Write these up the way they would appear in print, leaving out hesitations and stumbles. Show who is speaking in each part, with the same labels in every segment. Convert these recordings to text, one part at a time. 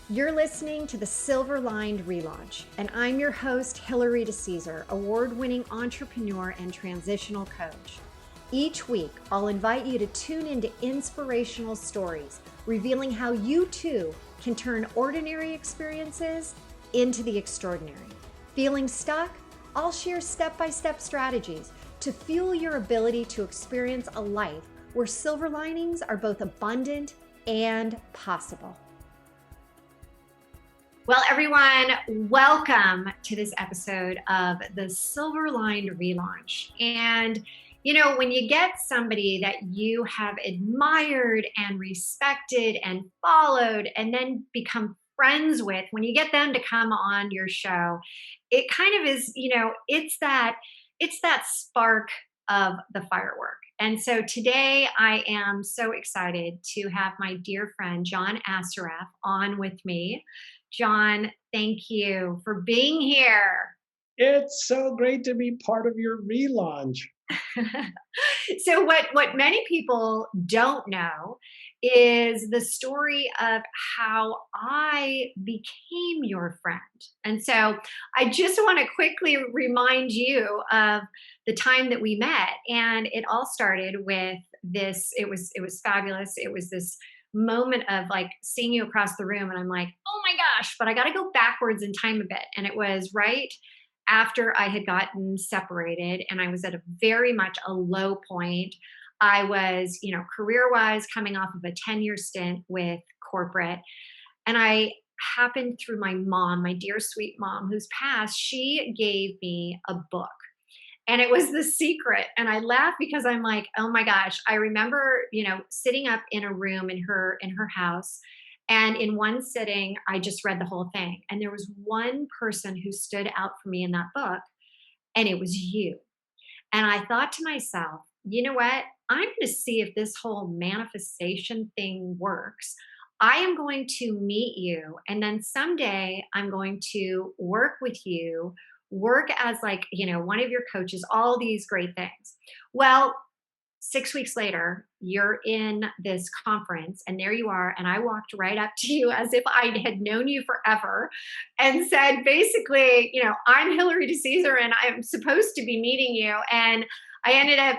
Speaker 1: You're listening to the Silver Lined Relaunch, and I'm your host, Hillary DeCesar, award-winning entrepreneur and transitional coach. Each week, I'll invite you to tune into inspirational stories, revealing how you too can turn ordinary experiences into the extraordinary. Feeling stuck? I'll share step-by-step strategies to fuel your ability to experience a life where silver linings are both abundant and possible. Well, everyone, welcome to this episode of the Silver Lined Relaunch. And, you know, when you get somebody that you have admired and respected and followed and then become friends with, when you get them to come on your show, it kind of is, it's that spark of the firework. And so today I am so excited to have my dear friend, John Assaraf, on with me. John, thank you for being here.
Speaker 2: It's so great to be part of your relaunch.
Speaker 1: So what many people don't know is the story of how I became your friend. And so I just want to quickly remind you of the time that we met. And it all started with this, it was fabulous. It was this moment of like seeing you across the room and I'm like, oh my gosh, but I got to go backwards in time a bit. And it was right after I had gotten separated and I was at a very much a low point. I was, career-wise coming off of a 10-year stint with corporate. And I happened through my mom, my dear sweet mom who's passed, she gave me a book. And it was The Secret. And I laugh because I'm like, oh my gosh, I remember, sitting up in a room in her house. And in one sitting, I just read the whole thing. And there was one person who stood out for me in that book, and it was you. And I thought to myself, you know what? I'm going to see if this whole manifestation thing works. I am going to meet you. And then someday I'm going to work with you, work as one of your coaches, all these great things. Well, 6 weeks later, you're in this conference and there you are. And I walked right up to you as if I had known you forever and said, basically, I'm Hillary DeCesar and I'm supposed to be meeting you. And I ended up,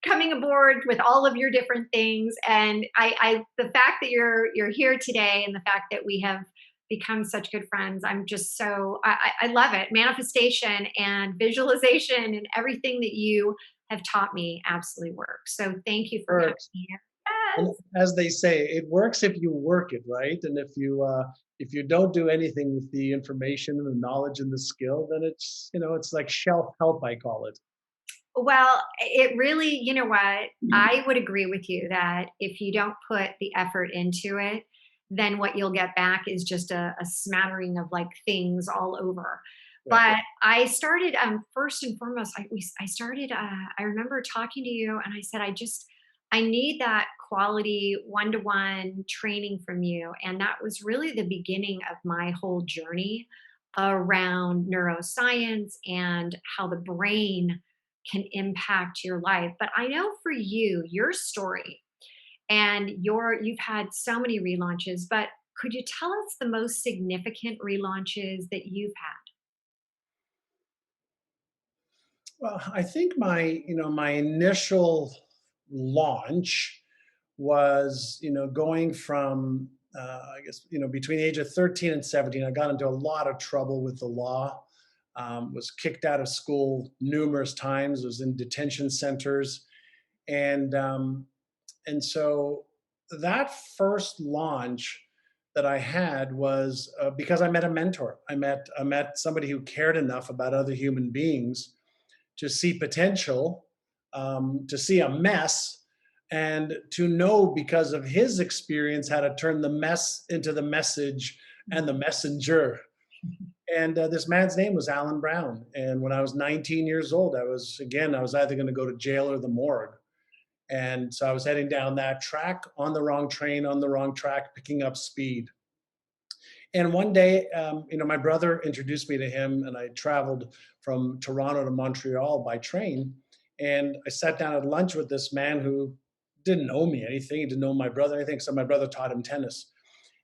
Speaker 1: coming aboard with all of your different things. And the fact that you're here today and the fact that we have become such good friends, I'm just so, I love it. Manifestation and visualization and everything that you have taught me absolutely works. So thank you for coming here.
Speaker 2: Yes. As they say, it works if you work it, right? And if you don't do anything with the information and the knowledge and the skill, then it's like shelf help, I call it.
Speaker 1: Well, it really, you know what? I would agree with you that if you don't put the effort into it, then what you'll get back is just a smattering of like things all over. But I started first and foremost. I remember talking to you, and I said, I need that quality one-to-one training from you, and that was really the beginning of my whole journey around neuroscience and how the brain can impact your life. But I know for you, your story, and you've had so many relaunches. But could you tell us the most significant relaunches that you've had?
Speaker 2: Well, I think my initial launch was, going from, between the age of 13 and 17, I got into a lot of trouble with the law, was kicked out of school numerous times, was in detention centers. And so that first launch that I had was because I met a mentor. I met somebody who cared enough about other human beings to see potential, to see a mess, and to know because of his experience how to turn the mess into the message and the messenger. And this man's name was Alan Brown. And when I was 19 years old, I was either going to go to jail or the morgue. And so I was heading down that track on the wrong train, on the wrong track, picking up speed. And one day, my brother introduced me to him, and I traveled from Toronto to Montreal by train. And I sat down at lunch with this man who didn't know me anything. He didn't know my brother anything, so my brother taught him tennis.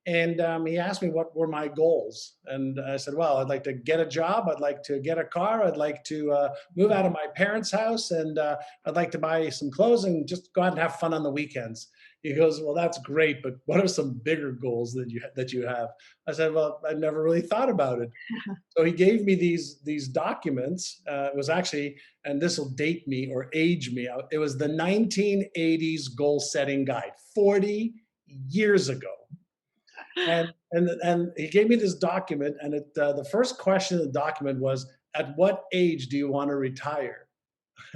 Speaker 2: And he asked me what were my goals. And I said, well, I'd like to get a job. I'd like to get a car. I'd like to move out of my parents' house. And I'd like to buy some clothes and just go out and have fun on the weekends. He goes, well, that's great, but what are some bigger goals that you have? I said, well, I never really thought about it. So he gave me these documents. It was actually, and this will date me or age me. It was the 1980s goal setting guide, 40 years ago. And he gave me this document, and the first question in the document was, "At what age do you want to retire?"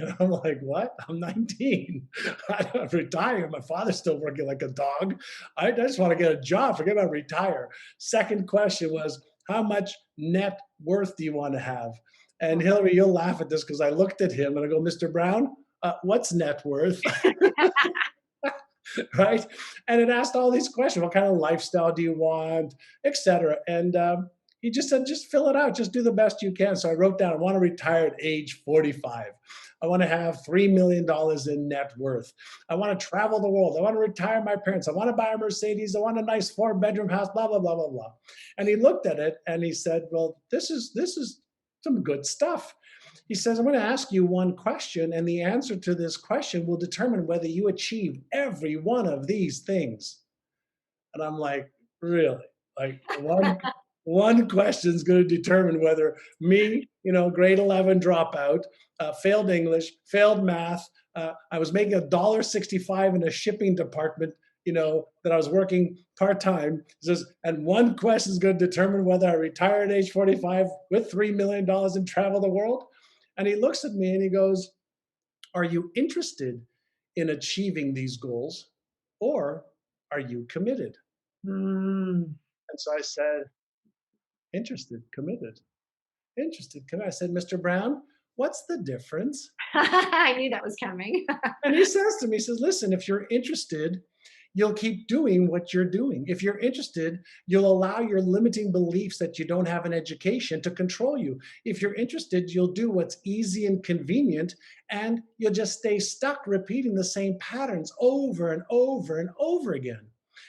Speaker 2: And I'm like, "What? I'm 19. I don't retire. My father's still working like a dog. I just want to get a job. Forget about retire." Second question was, "How much net worth do you want to have?" And Hillary, you'll laugh at this because I looked at him and I go, "Mr. Brown, what's net worth?" Right? And it asked all these questions. What kind of lifestyle do you want, etc. And he just said, just fill it out. Just do the best you can. So I wrote down, I want to retire at age 45. I want to have $3 million in net worth. I want to travel the world. I want to retire my parents. I want to buy a Mercedes. I want a nice 4-bedroom house, blah, blah, blah, blah, blah. And he looked at it and he said, well, this is some good stuff. He says, I'm going to ask you one question, and the answer to this question will determine whether you achieve every one of these things. And I'm like, really? Like one question is going to determine whether me, grade 11 dropout, failed English, failed math. I was making $1.65 in a shipping department, that I was working part time. Says, and one question is going to determine whether I retire at age 45 with $3 million and travel the world. And he looks at me and he goes, are you interested in achieving these goals, or are you committed?
Speaker 1: Mm.
Speaker 2: And so I said, interested, committed, interested, committed. I said, Mr. Brown, what's the difference?
Speaker 1: I knew that was coming.
Speaker 2: And he says to me, he says, listen, if you're interested, you'll keep doing what you're doing. If you're interested, you'll allow your limiting beliefs that you don't have an education to control you. If you're interested, you'll do what's easy and convenient, and you'll just stay stuck repeating the same patterns over and over and over again.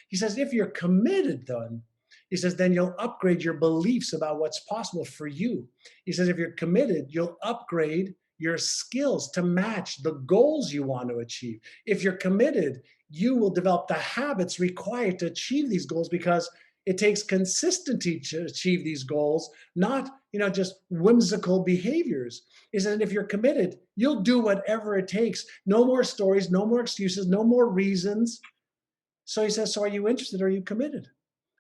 Speaker 2: He says, if you're committed, then, he says, then you'll upgrade your beliefs about what's possible for you. He says, if you're committed, you'll upgrade your skills to match the goals you want to achieve. If you're committed, you will develop the habits required to achieve these goals, because it takes consistency to achieve these goals, not just whimsical behaviors. He said, if you're committed, you'll do whatever it takes. No more stories, no more excuses, no more reasons. So he says, so are you interested? Are you committed?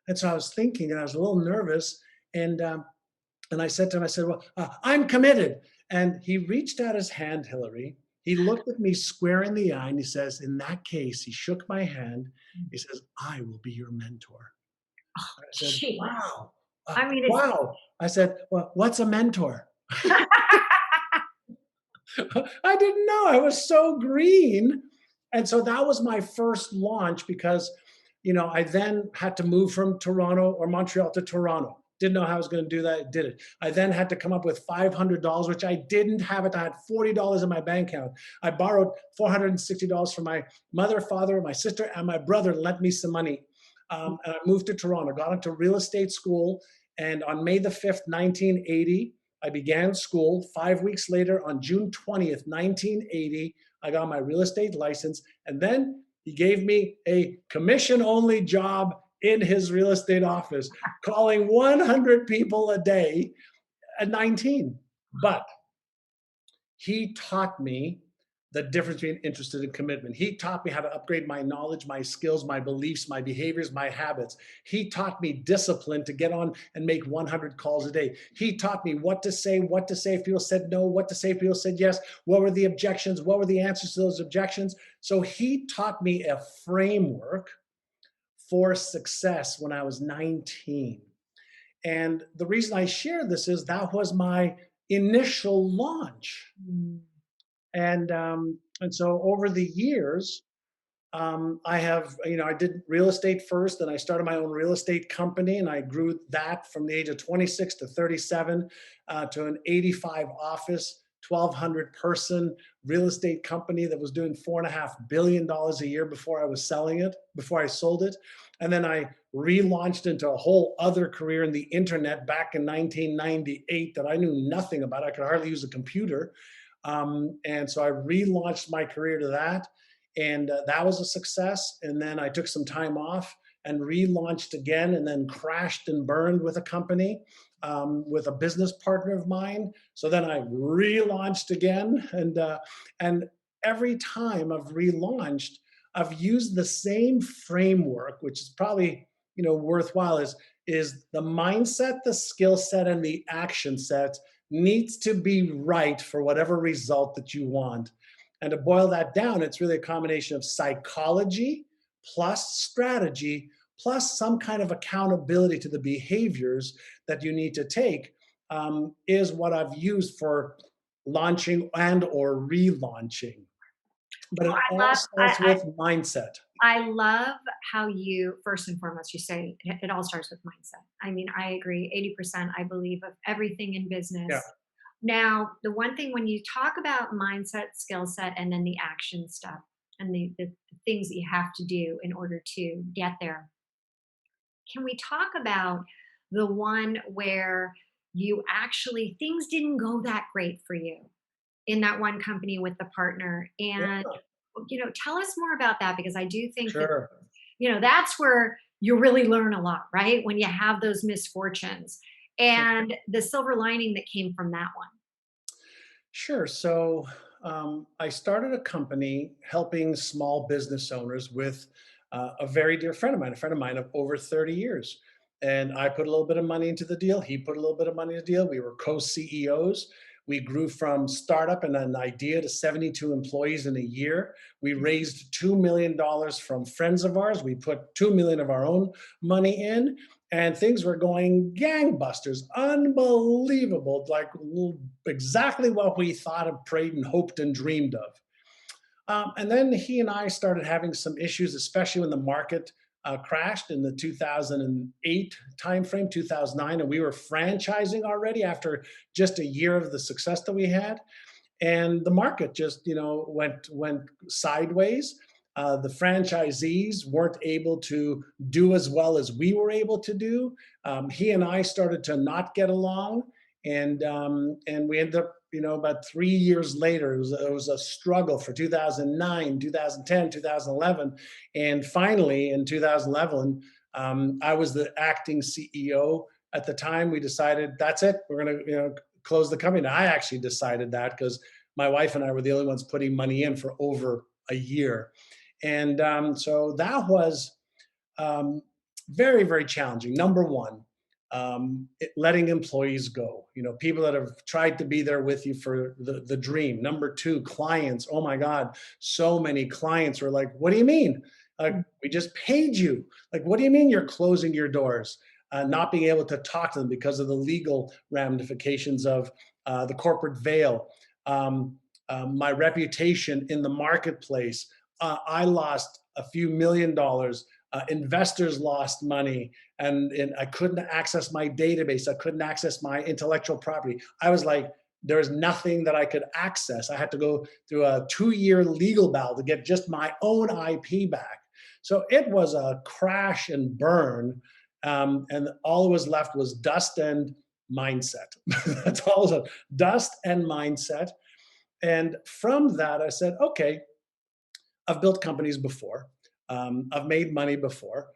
Speaker 2: And so I was thinking, and I was a little nervous, and I said to him, I said, well, I'm committed. And he reached out his hand, Hillary. He looked at me square in the eye and he says, in that case, he shook my hand. He says, I will be your mentor. I said,
Speaker 1: Gee.
Speaker 2: wow.
Speaker 1: I mean, it's
Speaker 2: Wow. I said, well, what's a mentor? I didn't know. I was so green. And so that was my first launch, because, I then had to move from Toronto or Montreal to Toronto. Didn't know how I was going to do that. Did it. I then had to come up with $500, which I didn't have it. I had $40 in my bank account. I borrowed $460 from my mother, father, my sister, and my brother lent me some money. And I moved to Toronto, got into real estate school. And on May the 5th, 1980, I began school. 5 weeks later, on June 20th, 1980, I got my real estate license. And then he gave me a commission-only job in his real estate office, calling 100 people a day at 19. But he taught me the difference between interested and commitment. He taught me how to upgrade my knowledge, my skills, my beliefs, my behaviors, my habits. He taught me discipline to get on and make 100 calls a day. He taught me what to say if people said no, what to say if people said yes, what were the objections, what were the answers to those objections. So he taught me a framework for success when I was 19. And the reason I share this is that was my initial launch.
Speaker 1: mm,
Speaker 2: And so over the years, I did real estate first, and I started my own real estate company, and I grew that from the age of 26 to 37 to an 85 office 1,200 person real estate company that was doing $4.5 billion a year before I was selling it, before I sold it. And then I relaunched into a whole other career in the internet back in 1998 that I knew nothing about. I could hardly use a computer. And so I relaunched my career to that. And that was a success. And then I took some time off and relaunched again, and then crashed and burned with a company, with a business partner of mine. So then I relaunched again, and every time I've relaunched, I've used the same framework, which is probably worthwhile. Is the mindset, the skill set, and the action set needs to be right for whatever result that you want. And to boil that down, it's really a combination of psychology plus strategy plus some kind of accountability to the behaviors that you need to take, is what I've used for launching and or relaunching. But
Speaker 1: Well,
Speaker 2: it all starts with mindset.
Speaker 1: I love how you, first and foremost, you say it all starts with mindset. I mean, I agree 80%, I believe, of everything in
Speaker 2: Yeah,
Speaker 1: business. Now, the one thing when you talk about mindset, skill set, and then the action stuff and the things that you have to do in order to get there, can we talk about the one where you actually, things didn't go that great for you in that one company with the partner? And,
Speaker 2: yeah,
Speaker 1: tell us more about that, because I do think that
Speaker 2: sure.
Speaker 1: that's where you really learn a lot, right? When you have those misfortunes and the silver lining that came from that one.
Speaker 2: Sure. So I started a company helping small business owners with a very dear a friend of mine of over 30 years. And I put a little bit of money into the deal. He put a little bit of money into the deal. We were co CEOs. We grew from startup and an idea to 72 employees in a year. We raised $2 million from friends of ours. We put 2 million of our own money in, and things were going gangbusters, unbelievable, like exactly what we thought of, prayed and hoped and dreamed of. And then he and I started having some issues, especially when the market crashed in the 2008 timeframe, 2009, and we were franchising already after just a year of the success that we had, and the market just went sideways. The franchisees weren't able to do as well as we were able to do. He and I started to not get along, and we ended up, about 3 years later, it was a struggle for 2009, 2010, 2011, and finally in 2011, I was the acting CEO at the time. We decided that's it. We're going to close the company. And I actually decided that because my wife and I were the only ones putting money in for over a year. And so that was um, very, very challenging. Number one, letting employees go, people that have tried to be there with you for the dream. Number two, clients. Oh my God, so many clients were like, what do you mean? Like, we just paid you. Like, what do you mean you're closing your doors? Not being able to talk to them because of the legal ramifications of the corporate veil. My reputation in the marketplace. I lost a few $1 million. Investors lost money, and I couldn't access my database. I couldn't access my intellectual property. I was like, there's nothing that I could access. I had to go through a 2 year legal battle to get just my own IP back. So it was a crash and burn. And all that was left was dust and mindset. That's all it was, dust and mindset. And from that, I said, okay, I've built companies before. I've made money before.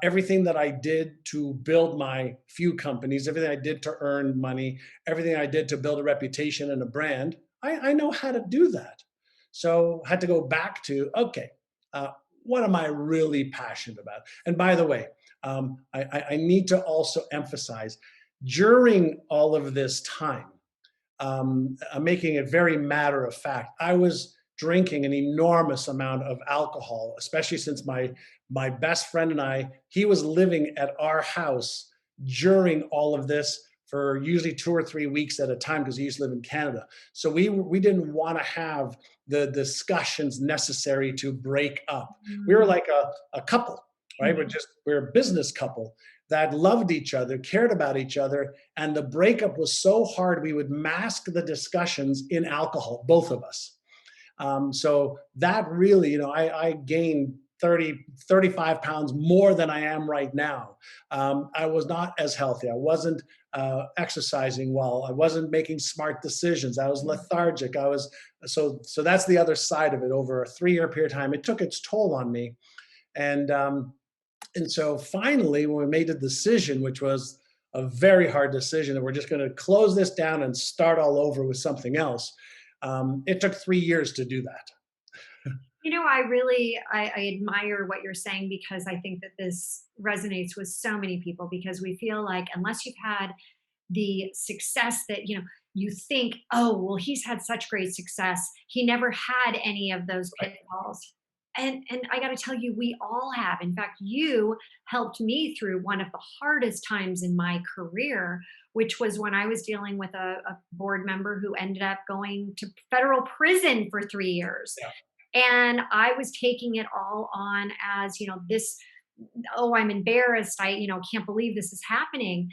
Speaker 2: Everything that I did to build my few companies, everything I did to earn money, everything I did to build a reputation and a brand, I know how to do that. So I had to go back to, okay, uh, what am I really passionate about? And by the way, I need to also emphasize during all of this time, I'm making it very matter of fact. I was drinking an enormous amount of alcohol, especially since my best friend and I, he was living at our house during all of this for usually 2 or 3 weeks at a time because he used to live in Canada. So we didn't want to have the discussions necessary to break up. We were
Speaker 1: Mm.
Speaker 2: like a couple. right? We're a business couple that loved each other, cared about each other, and the breakup was so hard we would mask the discussions in alcohol, both of us. So that really, I gained 30, 35 pounds more than I am right now. I was not as healthy. I wasn't exercising well. I wasn't making smart decisions. I was lethargic. So that's the other side of it. Over a 3 year period of time, it took its toll on me. And and so finally, when we made the decision, which was a very hard decision, that we're just going to close this down and start all over with something else, it took 3 years to do that.
Speaker 1: I really I admire what you're saying, because I think that this resonates with so many people, because we feel like unless you've had the success that you think, oh well, he's had such great success, he never had any of those
Speaker 2: Right.
Speaker 1: pitfalls. And I got to tell you, we all have. In fact, you helped me through one of the hardest times in my career, which was when I was dealing with a board member who ended up going to federal prison for 3 years.
Speaker 2: Yeah.
Speaker 1: And I was taking it all on as, this, oh, I'm embarrassed. I, can't believe this is happening.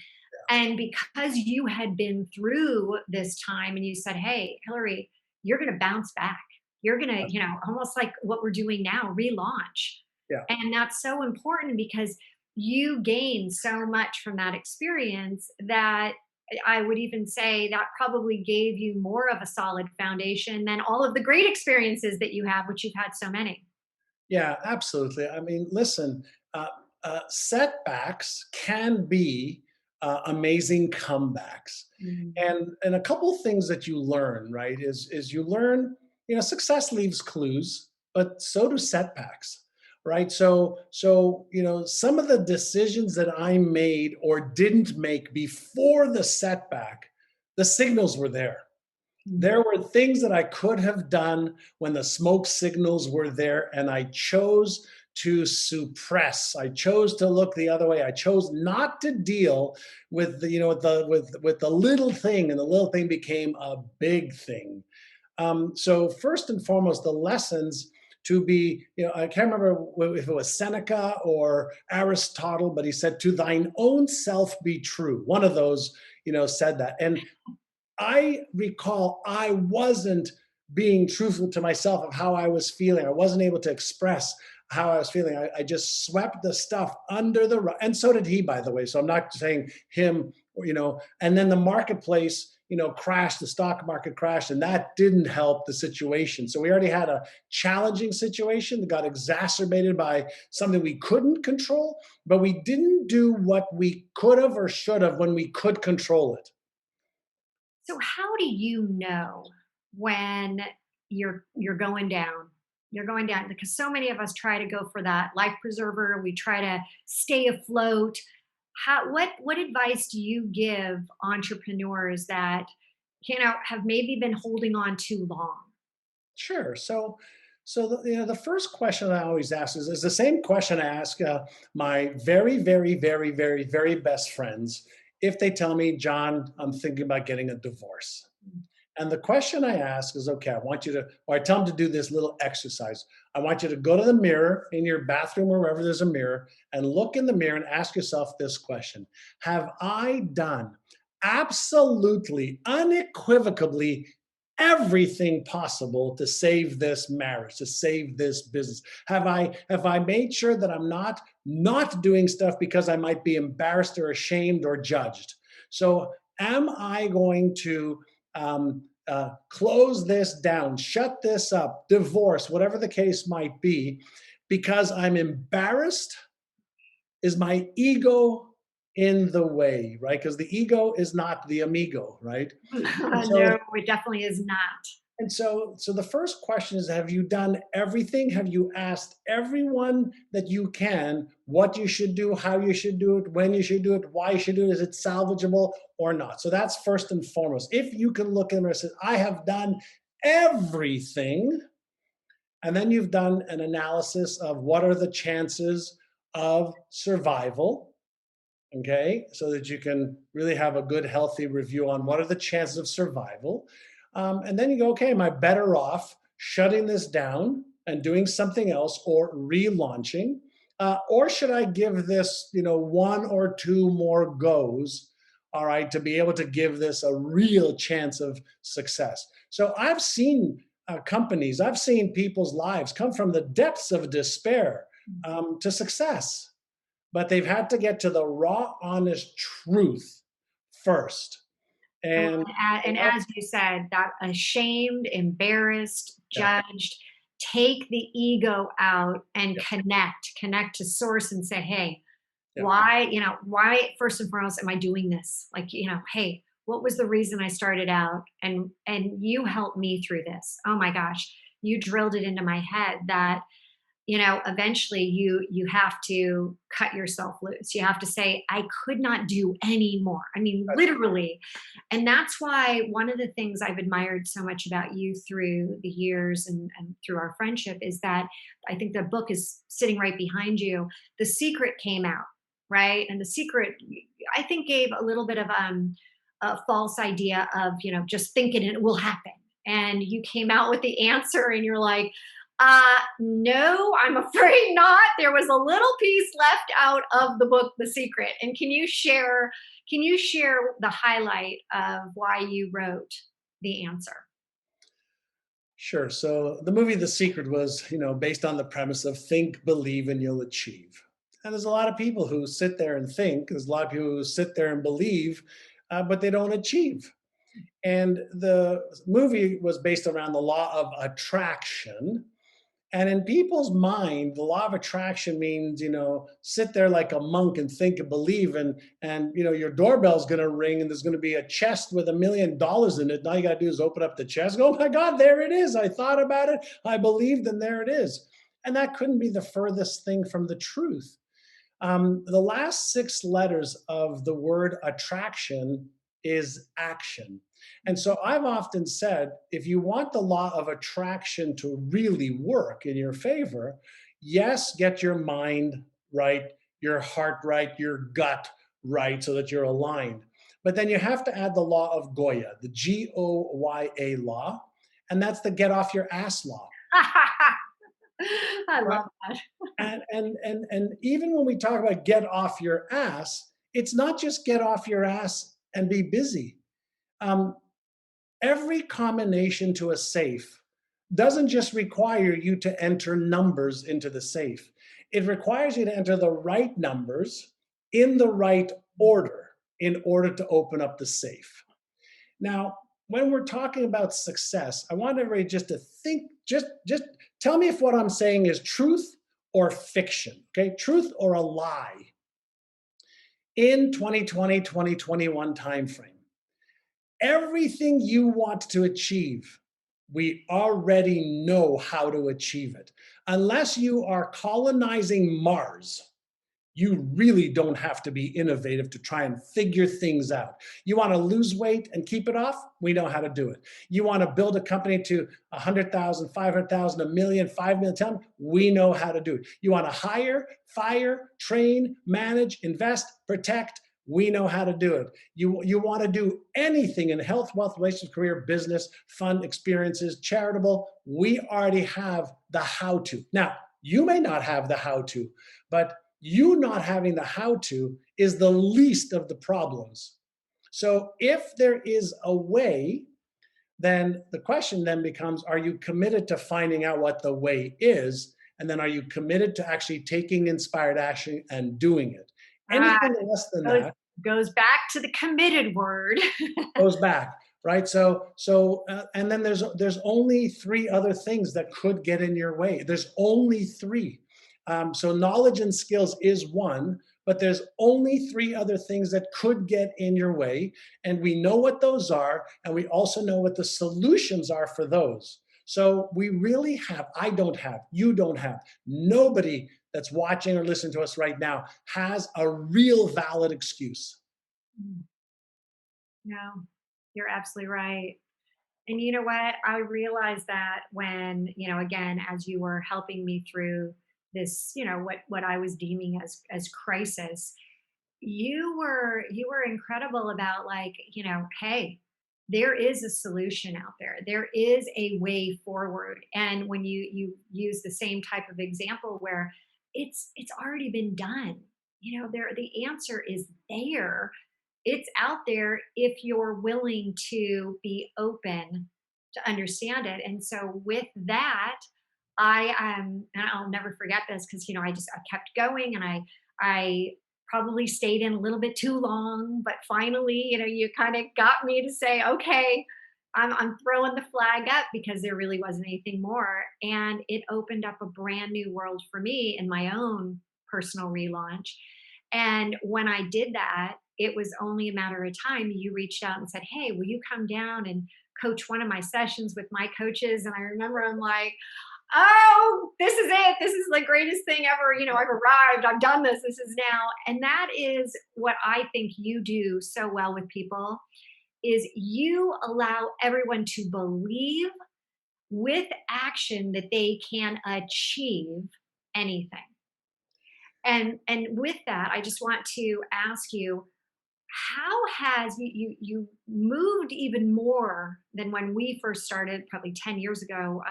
Speaker 1: And because you had been through this time and you said, hey, Hillary, you're going to bounce back. You're going to, almost like what we're doing now, relaunch.
Speaker 2: Yeah.
Speaker 1: And that's so important, because you gain so much from that experience that I would even say that probably gave you more of a solid foundation than all of the great experiences that you have, which you've had so many.
Speaker 2: Yeah, absolutely. I mean, listen, uh, setbacks can be amazing comebacks,
Speaker 1: Mhm.
Speaker 2: and a couple things that you learn, right, is you learn, success leaves clues, but so do setbacks, right? So some of the decisions that I made or didn't make before the setback, the signals were there.
Speaker 1: Mhm.
Speaker 2: There were things that I could have done when the smoke signals were there, and I chose to suppress. I chose to look the other way. I chose not to deal with the little thing, and the little thing became a big thing. So first and foremost, the lessons to be, I can't remember if it was Seneca or Aristotle, but he said, "To thine own self be true." One of those, said that, and I recall I wasn't being truthful to myself of how I was feeling. I wasn't able to express how I was feeling. I just swept the stuff under the rug. And so did he, by the way. So I'm not saying him, and then the marketplace, crashed, the stock market crashed, and that didn't help the situation. So we already had a challenging situation that got exacerbated by something we couldn't control, but we didn't do what we could have or should have when we could control it.
Speaker 1: So how do you know when you're going down? You're going down, because so many of us try to go for that life preserver. We try to stay afloat. What advice do you give entrepreneurs that have maybe been holding on too long?
Speaker 2: Sure. So the first question I always ask is the same question I ask my very, very, very, very, very best friends if they tell me, John, I'm thinking about getting a divorce. And the question I ask is, okay, I want you to, or I tell them to do this little exercise. I want you to go to the mirror in your bathroom or wherever there's a mirror and look in the mirror and ask yourself this question: have I done absolutely, unequivocally everything possible to save this marriage, to save this business? Have I made sure that I'm not doing stuff because I might be embarrassed or ashamed or judged? So am I going to close this down, shut this up, divorce, whatever the case might be, because I'm embarrassed? Is my ego in the way, right? Because the ego is not the amigo, right? And
Speaker 1: No,
Speaker 2: so
Speaker 1: it definitely is not.
Speaker 2: so the first question is, have you done everything? Have you asked everyone that you can what you should do, how you should do it, when you should do it, why you should do it? Is it salvageable or not? So that's first and foremost. If you can look in there and say, I have done everything, and then you've done an analysis of what are the chances of survival, okay, so that you can really have a good, healthy review on what are the chances of survival. And then you go, okay, am I better off shutting this down and doing something else or relaunching? Or should I give this, one or two more goes, all right, to be able to give this a real chance of success? So I've seen companies, I've seen people's lives come from the depths of despair to success, but they've had to get to the raw, honest truth first.
Speaker 1: Well,
Speaker 2: And
Speaker 1: and
Speaker 2: that's,
Speaker 1: as you said, that ashamed, embarrassed,
Speaker 2: yeah,
Speaker 1: judged, take the ego out and
Speaker 2: yeah,
Speaker 1: connect to source and say, hey,
Speaker 2: yeah.
Speaker 1: why first and foremost am I doing this? Like, hey, what was the reason I started out? And you helped me through this. Oh my gosh, you drilled it into my head that eventually you have to cut yourself loose. You have to say, I could not do any more. I mean,
Speaker 2: That's
Speaker 1: literally. And that's why one of the things I've admired so much about you through the years and through our friendship is that I think the book is sitting right behind you. The Secret came out, right? And The Secret, I think, gave a little bit of a false idea of, just thinking it will happen. And you came out with the answer, and you're like, no, I'm afraid not. There was a little piece left out of the book, The Secret. And can you share the highlight of why you wrote the answer?
Speaker 2: Sure. So the movie The Secret was, based on the premise of think, believe, and you'll achieve. And there's a lot of people who sit there and think. There's a lot of people who sit there and believe, but they don't achieve. And the movie was based around the law of attraction. And in people's mind, the law of attraction means, sit there like a monk and think and believe, and your doorbell's going to ring, and there's going to be a chest with $1 million in it. All you got to do is open up the chest. Go, oh my God, there it is. I thought about it. I believed, and there it is. And that couldn't be the furthest thing from the truth. The last six letters of the word attraction is action. And so I've often said, if you want the law of attraction to really work in your favor, yes, get your mind right, your heart right, your gut right, so that you're aligned. But then you have to add the law of Goya, the Goya law, and that's the get off your ass law.
Speaker 1: I
Speaker 2: Right?
Speaker 1: love that.
Speaker 2: And even when we talk about get off your ass, it's not just get off your ass and be busy. Um, every combination to a safe doesn't just require you to enter numbers into the safe. It requires you to enter the right numbers in the right order in order to open up the safe. Now, when we're talking about success, I want everybody just to think, just tell me if what I'm saying is truth or fiction, okay? Truth or a lie. In 2020, 2021 timeframe, everything you want to achieve, we already know how to achieve it. Unless you are colonizing Mars, you really don't have to be innovative to try and figure things out. You want to lose weight and keep it off? We know how to do it. You want to build a company to 100,000, 500,000, a million, 5 million, 10? We know how to do it. You want to hire, fire, train, manage, invest, protect? We know how to do it. You want to do anything in health, wealth, relationships, career, business, fun, experiences, charitable? We already have the how to. Now, you may not have the how to, but you not having the how to is the least of the problems. So if there is a way, then the question then becomes, are you committed to finding out what the way is? And then are you committed to actually taking inspired action and doing it?
Speaker 1: Ah,
Speaker 2: Anything less than
Speaker 1: goes
Speaker 2: that
Speaker 1: goes back to the committed word.
Speaker 2: goes back, right? And then there's only three other things that could get in your way. There's only three. So knowledge and skills is one, but there's only three other things that could get in your way, and we know what those are, and we also know what the solutions are for those. So we really have, I don't have, you don't have, nobody that's watching or listening to us right now has a real valid excuse.
Speaker 1: No, you're absolutely right. And you know what? I realized that when, again, as you were helping me through this, what I was deeming as crisis, you were incredible about, like, hey, there is a solution out there. There is a way forward. And when you use the same type of example where it's already been done. There the answer is there. It's out there if you're willing to be open to understand it. And so with that, and I'll never forget this because I kept going, and I probably stayed in a little bit too long, but finally, you kind of got me to say, okay, I'm throwing the flag up because there really wasn't anything more. And it opened up a brand new world for me in my own personal relaunch. And when I did that, it was only a matter of time. You reached out and said, hey, will you come down and coach one of my sessions with my coaches? And I remember I'm like, oh, this is it. This is the greatest thing ever. I've arrived. I've done this. This is now. And that is what I think you do so well with people is you allow everyone to believe with action that they can achieve anything. And with that, I just want to ask you, how has you moved even more than when we first started probably 10 years ago,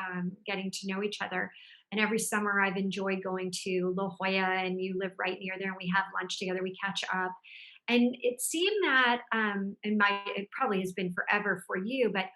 Speaker 1: getting to know each other. And every summer I've enjoyed going to La Jolla, and you live right near there, and we have lunch together, we catch up. And it seemed that, it probably has been forever for you, but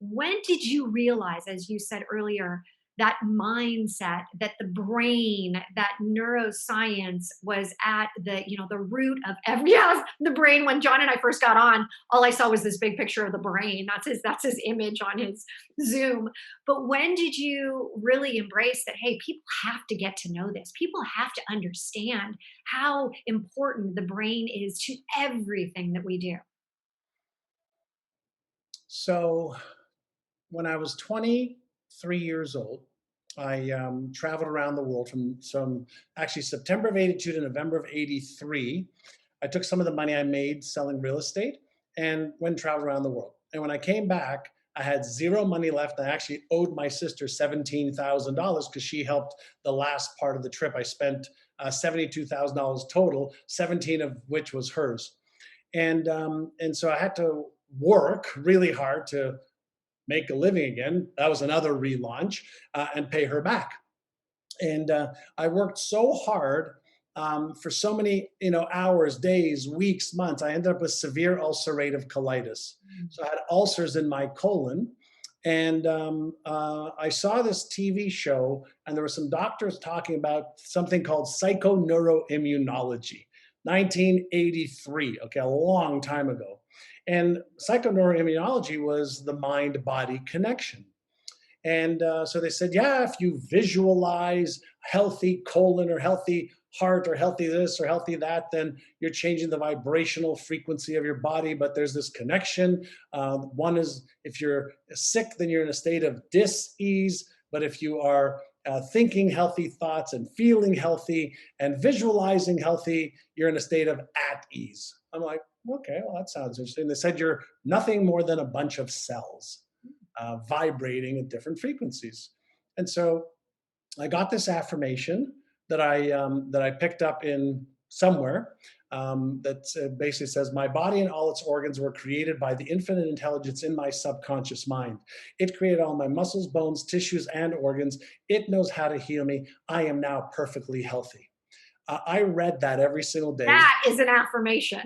Speaker 1: when did you realize, as you said earlier, that mindset, that the brain, that neuroscience was at the root of every yes, the brain. When John and I first got on, all I saw was this big picture of the brain. That's his image on his Zoom. But when did you really embrace that, hey, people have to get to know this? People have to understand how important the brain is to everything that we do.
Speaker 2: So when I was 23 years old, I traveled around the world from actually September of 82 to November of 83. I took some of the money I made selling real estate and went and traveled around the world. And when I came back, I had zero money left. I actually owed my sister $17,000 because she helped the last part of the trip. I spent $72,000 total, 17 of which was hers. And so I had to work really hard to make a living again. That was another relaunch, and pay her back. And I worked so hard for so many, hours, days, weeks, months. I ended up with severe ulcerative colitis. So I had ulcers in my colon. And I saw this TV show, and there were some doctors talking about something called psychoneuroimmunology, 1983, okay, a long time ago. And psychoneuroimmunology was the mind body connection. And so they said, yeah, if you visualize healthy colon or healthy heart or healthy this or healthy that, then you're changing the vibrational frequency of your body. But there's this connection. One is if you're sick, then you're in a state of dis-ease. But if you are thinking healthy thoughts and feeling healthy and visualizing healthy, you're in a state of at ease. I'm like, okay, well, that sounds interesting. They said you're nothing more than a bunch of cells vibrating at different frequencies. And so I got this affirmation that I picked up in somewhere that basically says, "My body and all its organs were created by the infinite intelligence in my subconscious mind. It created all my muscles, bones, tissues, and organs. It knows how to heal me. I am now perfectly healthy." I read that every single day.
Speaker 1: That is an affirmation.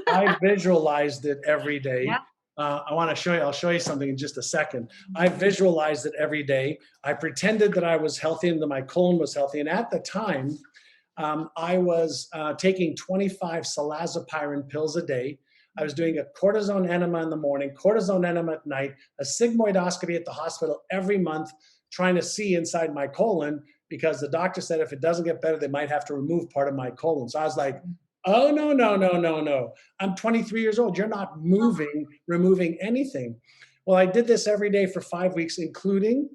Speaker 2: I visualized it every day.
Speaker 1: Yeah.
Speaker 2: I want to show you, I'll show you something in just a second. I visualized it every day. I pretended that I was healthy and that my colon was healthy. And at the time, I was taking 25 silazapyrin pills a day. I was doing a cortisone enema in the morning, cortisone enema at night, a sigmoidoscopy at the hospital every month, trying to see inside my colon because the doctor said if it doesn't get better, they might have to remove part of my colon. So I was like, oh, no, no, no, no, no. I'm 23 years old. You're not removing anything. Well, I did this every day for 5 weeks, including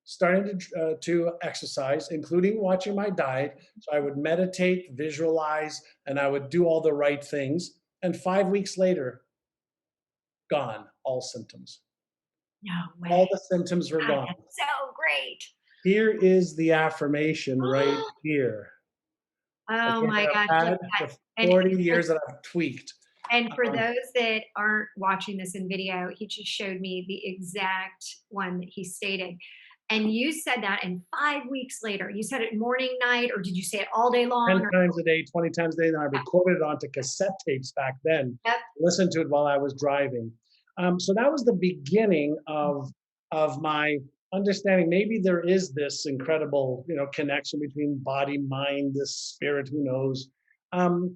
Speaker 2: starting to exercise, including watching my diet. So I would meditate, visualize, and I would do all the right things. And 5 weeks later, gone, all symptoms.
Speaker 1: No
Speaker 2: All
Speaker 1: way.
Speaker 2: the symptoms were
Speaker 1: God,
Speaker 2: gone.
Speaker 1: that's so great.
Speaker 2: Here is the affirmation right here.
Speaker 1: Oh
Speaker 2: Okay,
Speaker 1: my
Speaker 2: that
Speaker 1: gosh,
Speaker 2: I've
Speaker 1: look
Speaker 2: had
Speaker 1: at that.
Speaker 2: for
Speaker 1: And
Speaker 2: 40 years that I've tweaked.
Speaker 1: for
Speaker 2: Um,
Speaker 1: those that aren't watching this in video, he just showed me the exact one that he stated. And you said that, and 5 weeks later, you said it morning, night, or did you say it all day
Speaker 2: 10
Speaker 1: long? Or
Speaker 2: times a day, 20 times a day. And I recorded it onto cassette tapes back then,
Speaker 1: yep.
Speaker 2: listened to it while I was driving. So that was the beginning of my understanding. Maybe there is this incredible, connection between body, mind, this spirit, who knows. Um,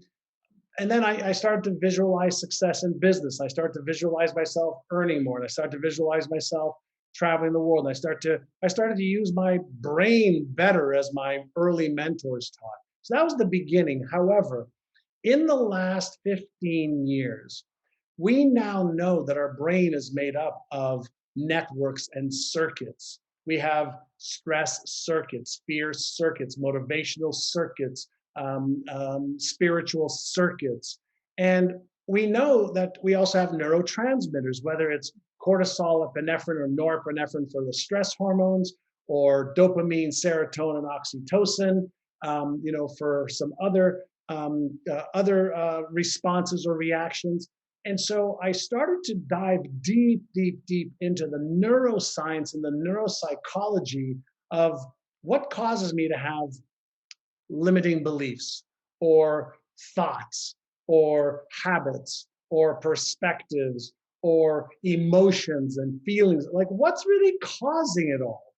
Speaker 2: and then I started to visualize success in business. I started to visualize myself earning more. And I started to visualize myself traveling the world. And I started to use my brain better, as my early mentors taught. So that was the beginning. However, in the last 15 years, we now know that our brain is made up of networks and circuits. We have stress circuits, fear circuits, motivational circuits, spiritual circuits. And we know that we also have neurotransmitters, whether it's cortisol, epinephrine, or norepinephrine for the stress hormones, or dopamine, serotonin, oxytocin, for some other responses or reactions. And so I started to dive deep, deep, deep into the neuroscience and the neuropsychology of what causes me to have limiting beliefs or thoughts or habits or perspectives or emotions and feelings. Like, what's really causing it all?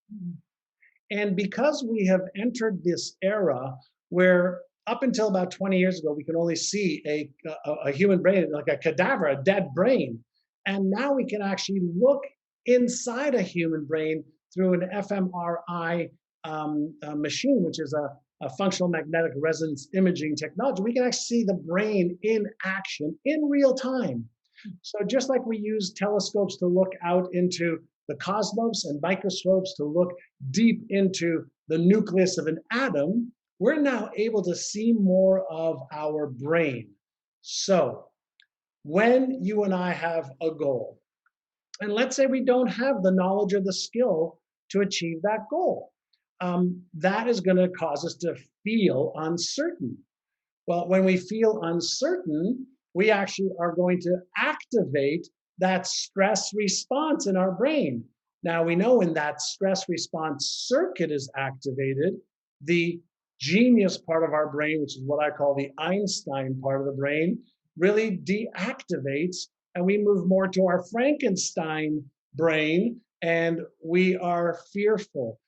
Speaker 2: And because we have entered this era where up until about 20 years ago, we could only see a human brain, like a cadaver, a dead brain. And now we can actually look inside a human brain through an fMRI machine, which is a functional magnetic resonance imaging technology. We can actually see the brain in action in real time. So just like we use telescopes to look out into the cosmos and microscopes to look deep into the nucleus of an atom, we're now able to see more of our brain. So when you and I have a goal, and let's say we don't have the knowledge or the skill to achieve that goal, that is going to cause us to feel uncertain. Well, when we feel uncertain, we actually are going to activate that stress response in our brain. Now, we know when that stress response circuit is activated, the genius part of our brain, which is what I call the Einstein part of the brain, really deactivates, and we move more to our Frankenstein brain, and we are fearful.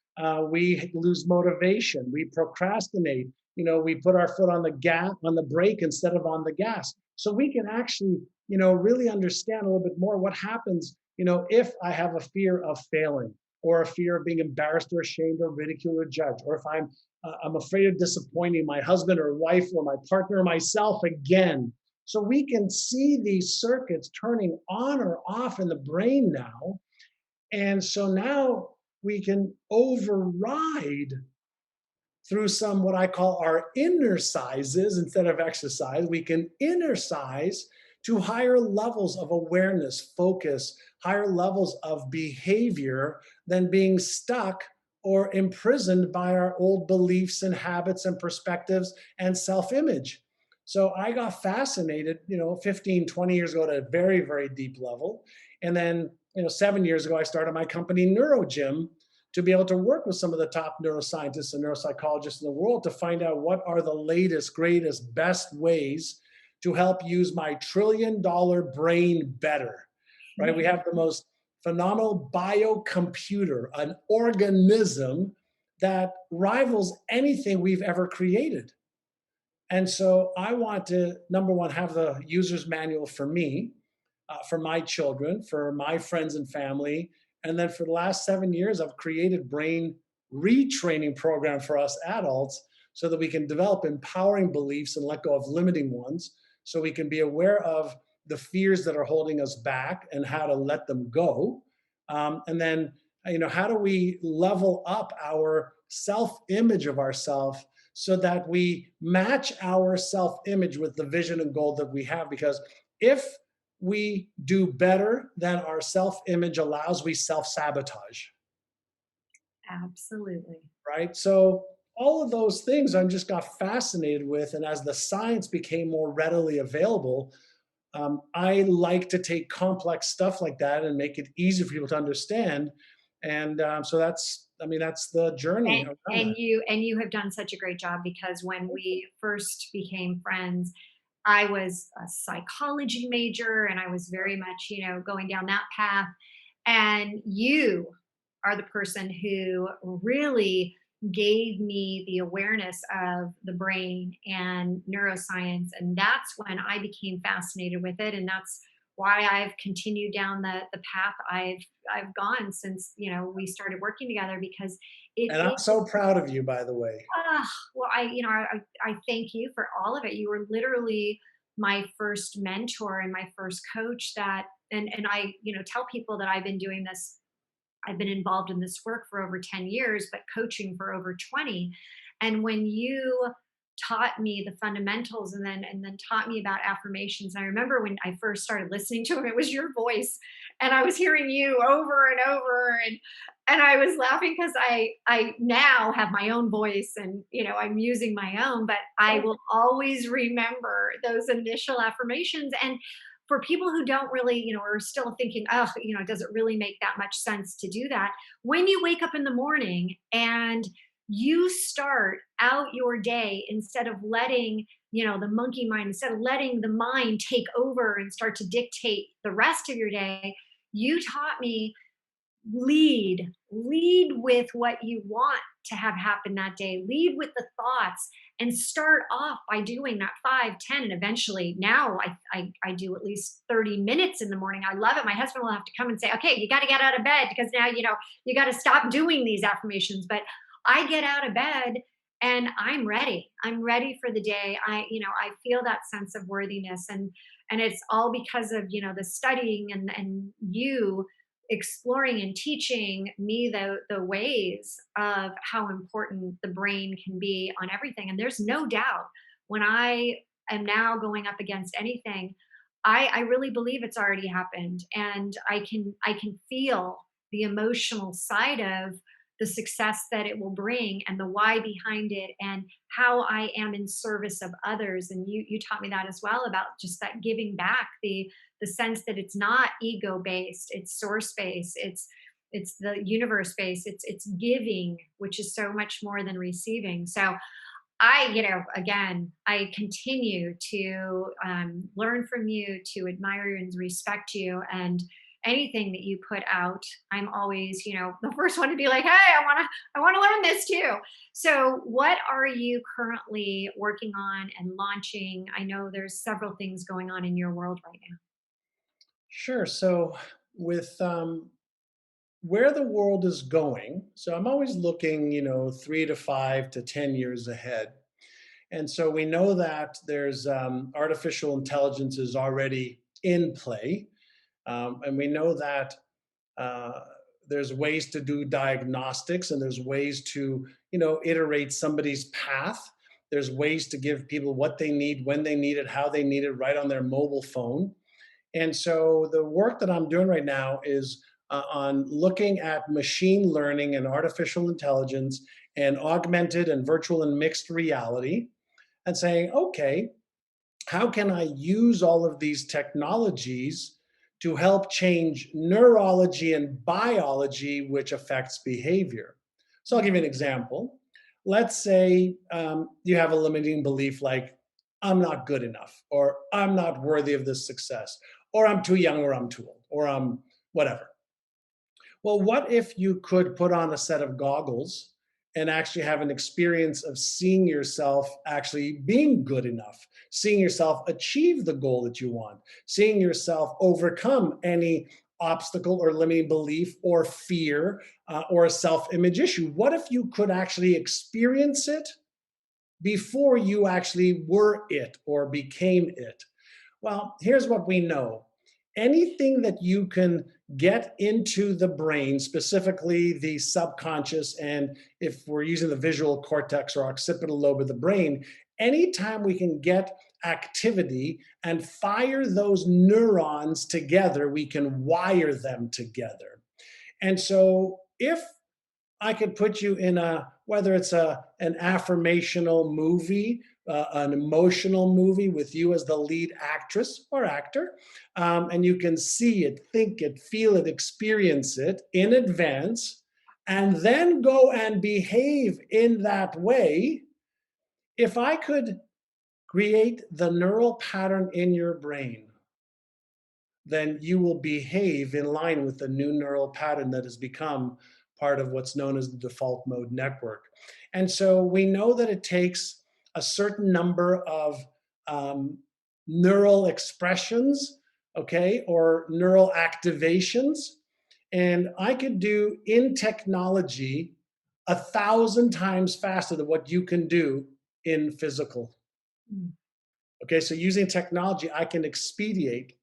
Speaker 2: We lose motivation. We procrastinate. We put our foot on the brake instead of on the gas. So we can actually, really understand a little bit more what happens, if I have a fear of failing, or a fear of being embarrassed or ashamed or ridiculed or judged, or if I'm afraid of disappointing my husband or wife or my partner or myself again. So we can see these circuits turning on or off in the brain now. And so now we can override through some what I call our inner sizes instead of exercise. We can inner size to higher levels of awareness, focus, higher levels of behavior than being stuck or imprisoned by our old beliefs and habits and perspectives and self-image. So I got fascinated, 15, 20 years ago at a very, very deep level. And then, 7 years ago, I started my company, NeuroGym, to be able to work with some of the top neuroscientists and neuropsychologists in the world to find out what are the latest, greatest, best ways to help use my trillion-dollar brain better, right? We have the most phenomenal biocomputer, an organism that rivals anything we've ever created. And so I want to, number one, have the user's manual for me, for my children, for my friends and family. And then for the last 7 years, I've created brain retraining program for us adults so that we can develop empowering beliefs and let go of limiting ones, so we can be aware of the fears that are holding us back and how to let them go. And then, how do we level up our self-image of ourselves so that we match our self-image with the vision and goal that we have? Because if we do better than our self-image allows, we self-sabotage,
Speaker 1: Absolutely.
Speaker 2: right? So all of those things I just got fascinated with. And as the science became more readily available, I like to take complex stuff like that and make it easy for people to understand. And so that's, I mean, that's the journey around that.
Speaker 1: And you have done such a great job, because when we first became friends, I was a psychology major and I was very much, going down that path. And you are the person who really gave me the awareness of the brain and neuroscience. And that's when I became fascinated with it. And that's why I've continued down the path I've gone since, we started working together, because it
Speaker 2: And I'm
Speaker 1: is.
Speaker 2: so proud of you, by the way.
Speaker 1: Well, I thank you for all of it. You were literally my first mentor and my first coach, and I, tell people that I've been doing this. I've been involved in this work for over 10 years, but coaching for over 20. And when you taught me the fundamentals, and then taught me about affirmations, I remember when I first started listening to them, it was your voice, and I was hearing you over and over, and I was laughing because I now have my own voice, and I'm using my own, but I will always remember those initial affirmations. And for people who don't really, are still thinking, oh, does it really make that much sense to do that? When you wake up in the morning and you start out your day, instead of letting, the monkey mind, instead of letting the mind take over and start to dictate the rest of your day, you taught me, lead with what you want to have happen that day, lead with the thoughts, and start off by doing that 5, 10, and eventually now I do at least 30 minutes in the morning. I love it. My husband will have to come and say, okay, you got to get out of bed, because now you got to stop doing these affirmations. But I get out of bed and I'm ready for the day. I feel that sense of worthiness, and it's all because of, the studying, and you exploring and teaching me the ways of how important the brain can be on everything. And there's no doubt, when I am now going up against anything, I really believe it's already happened, and I can feel the emotional side of the success that it will bring, and the why behind it, and how I am in service of others. And you taught me that as well, about just that giving back, the sense that it's not ego based, it's source based, it's the universe based, it's giving, which is so much more than receiving. So again, I continue to learn from you, to admire and respect you, and anything that you put out, I'm always, the first one to be like, hey, I want to learn this too. So, what are you currently working on and launching? I know there's several things going on in your world right now.
Speaker 2: Sure. So with where the world is going, so I'm always looking, 3 to 5 to 10 years ahead. And so we know that there's artificial intelligence is already in play. And we know that uh, there's ways to do diagnostics, and there's ways to, iterate somebody's path. There's ways to give people what they need, when they need it, how they need it, right on their mobile phone. And so the work that I'm doing right now is on looking at machine learning and artificial intelligence and augmented and virtual and mixed reality, and saying, okay, how can I use all of these technologies to help change neurology and biology, which affects behavior? So I'll give you an example. Let's say you have a limiting belief like, I'm not good enough, or I'm not worthy of this success, or I'm too young, or I'm too old, or I'm whatever. Well, what if you could put on a set of goggles and actually have an experience of seeing yourself actually being good enough, seeing yourself achieve the goal that you want, seeing yourself overcome any obstacle or limiting belief or fear or a self image issue? What if you could actually experience it before you actually were it or became it? Well, here's what we know. Anything that you can get into the brain, specifically the subconscious, and if we're using the visual cortex or occipital lobe of the brain, anytime we can get activity and fire those neurons together, we can wire them together. And so if I could put you in a, whether it's an affirmational movie an emotional movie with you as the lead actress or actor, and you can see it, think it, feel it, experience it in advance, and then go and behave in that way. If I could create the neural pattern in your brain, then you will behave in line with the new neural pattern that has become part of what's known as the default mode network. And so we know that it takes a certain number of um, neural expressions, okay, or neural activations. And I could do in technology 1,000 times faster than what you can do in physical.
Speaker 1: Mm.
Speaker 2: Okay, so using technology, I can expedite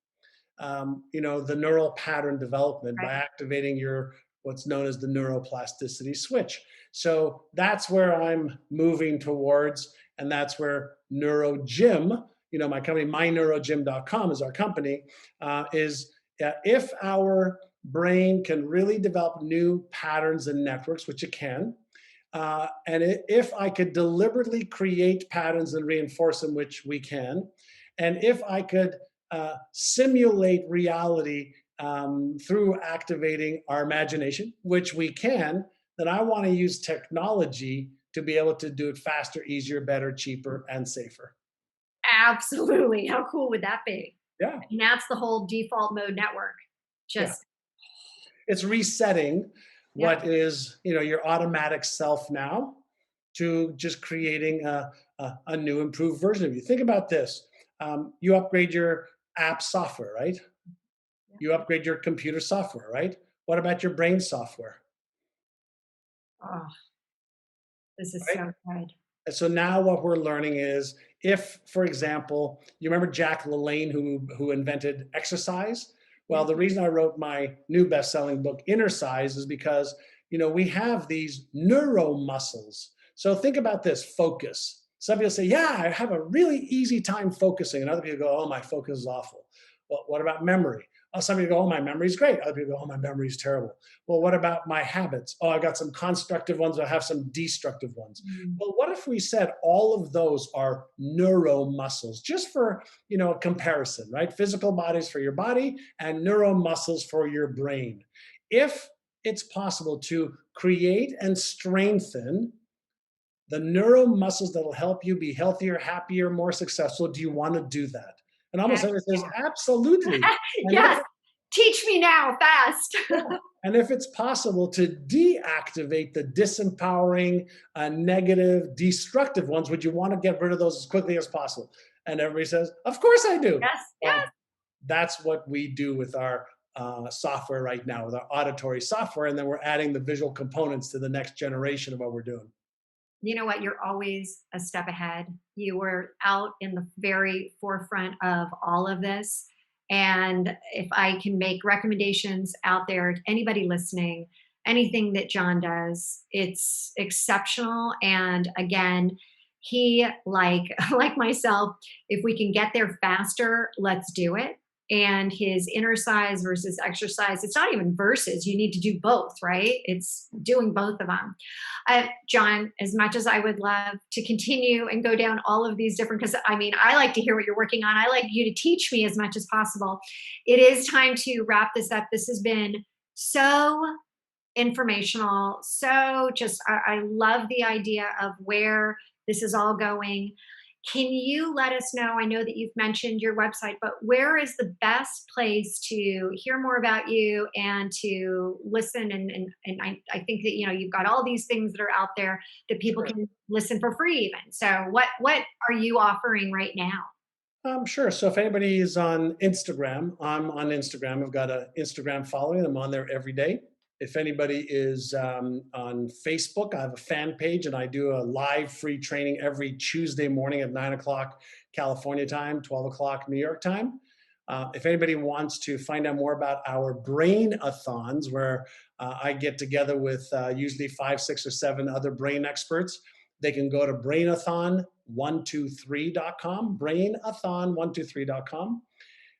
Speaker 2: the neural pattern development by
Speaker 1: Right.
Speaker 2: activating your what's known as the neuroplasticity switch. So that's where I'm moving towards, and that's where NeuroGym, my company, myneurogym.com is our company, is if our brain can really develop new patterns and networks, which it can, and if I could deliberately create patterns and reinforce them, which we can, and if I could simulate reality through activating our imagination, which we can, then I want to use technology to be able to do it faster, easier, better, cheaper, and safer.
Speaker 1: Absolutely. How cool would that be?
Speaker 2: Yeah,
Speaker 1: And that's the whole default mode network.
Speaker 2: yeah.
Speaker 1: Just,
Speaker 2: It's resetting
Speaker 1: yep.
Speaker 2: what is, your automatic self now to just creating a new, improved version of you. Think about this. You upgrade your app software, right?
Speaker 1: Yep.
Speaker 2: You upgrade your computer software, right? What about your brain software,
Speaker 1: Oh, this is
Speaker 2: right?
Speaker 1: so good.
Speaker 2: And so now what we're learning is if, for example, you remember Jack LaLanne who invented exercise? Well,
Speaker 1: Yep.
Speaker 2: the reason I wrote my new best-selling book, Inner Size, is because we have these neuromuscles. So think about this: focus. Some people say, "Yeah, I have a really easy time focusing," and other people go, "Oh, my focus is awful." Well, what about memory? Oh, some people go, "Oh, my memory is great." Other people go, "Oh, my memory is terrible." Well, what about my habits? Oh, I've got some constructive ones. I have some destructive ones.
Speaker 1: Mm.
Speaker 2: Well, what if we said all of those are neuromuscles, just for a comparison, right? Physical bodies for your body and neuromuscles for your brain. If it's possible to create and strengthen the neuromuscles that'll help you be healthier, happier, more successful, do you want to do that? And almost
Speaker 1: Heck
Speaker 2: everyone says,
Speaker 1: yeah.
Speaker 2: absolutely. And if
Speaker 1: Yes. Teach me now, fast.
Speaker 2: And if it's possible to deactivate the disempowering, negative, destructive ones, would you want to get rid of those as quickly as possible? And everybody says, of course I do.
Speaker 1: Yes. Yes.
Speaker 2: Well, that's what we do with our software right now, with our auditory software. And then we're adding the visual components to the next generation of what we're doing.
Speaker 1: You know what? You're always a step ahead. You were out in the very forefront of all of this. And if I can make recommendations out there to anybody listening, anything that John does, it's exceptional. And again, he like like myself, if we can get there faster, let's do it. And his inner size versus exercise, it's not even versus, you need to do both, right? It's doing both of them. John, as much as I would love to continue and go down all of these different, because I mean, I like to hear what you're working on. I like you to teach me as much as possible. It is time to wrap this up. This has been so informational. So just, I love the idea of where this is all going. Can you let us know? I know that you've mentioned your website, but where is the best place to hear more about you and to listen? And I think that, you've got all these things that are out there that people
Speaker 2: Sure.
Speaker 1: can listen for free even. So what are you offering right now?
Speaker 2: Sure. So if anybody is on Instagram, I'm on Instagram. I've got an Instagram following. I'm on there every day. If anybody is on Facebook, I have a fan page and I do a live free training every Tuesday morning at 9 o'clock California time, 12 o'clock New York time. If anybody wants to find out more about our brain-a-thons, where I get together with usually 5, 6, or 7 other brain experts, they can go to brainathon123.com, brainathon123.com,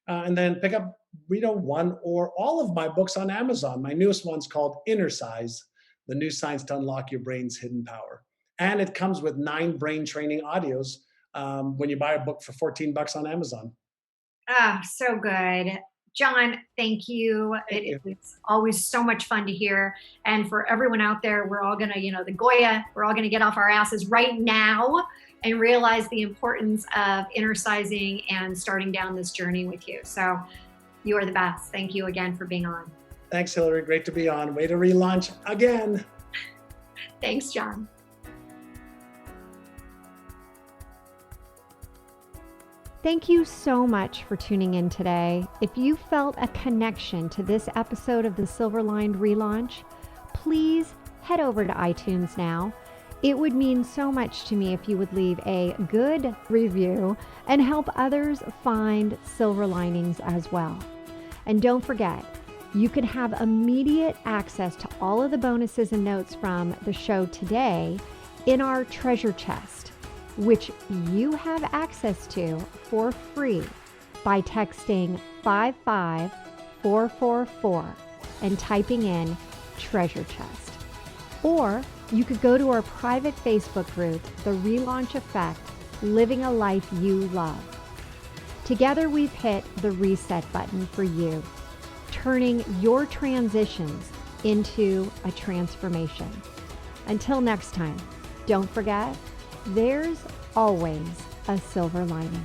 Speaker 2: and then pick up, one or all of my books on Amazon. My newest one's called Inner Size, the new science to unlock your brain's hidden power. And it comes with 9 brain training audios when you buy a book for 14 bucks on Amazon.
Speaker 1: Ah, so good. John, thank you.
Speaker 2: Thank you.
Speaker 1: It's always so much fun to hear. And for everyone out there, we're all going to, the Goya, we're all going to get off our asses right now and realize the importance of inner sizing and starting down this journey with you. So you are the best. Thank you again for being on.
Speaker 2: Thanks, Hillary. Great to be on. Way to relaunch again.
Speaker 1: Thanks, John.
Speaker 3: Thank you so much for tuning in today. If you felt a connection to this episode of the Silver Lined Relaunch, please head over to iTunes now. It would mean so much to me if you would leave a good review and help others find silver linings as well. And don't forget, you can have immediate access to all of the bonuses and notes from the show today in our treasure chest, which you have access to for free by texting 55444 and typing in treasure chest. Or you could go to our private Facebook group, The Relaunch Effect, Living a Life You Love. Together we've hit the reset button for you, turning your transitions into a transformation. Until next time, don't forget, there's always a silver lining.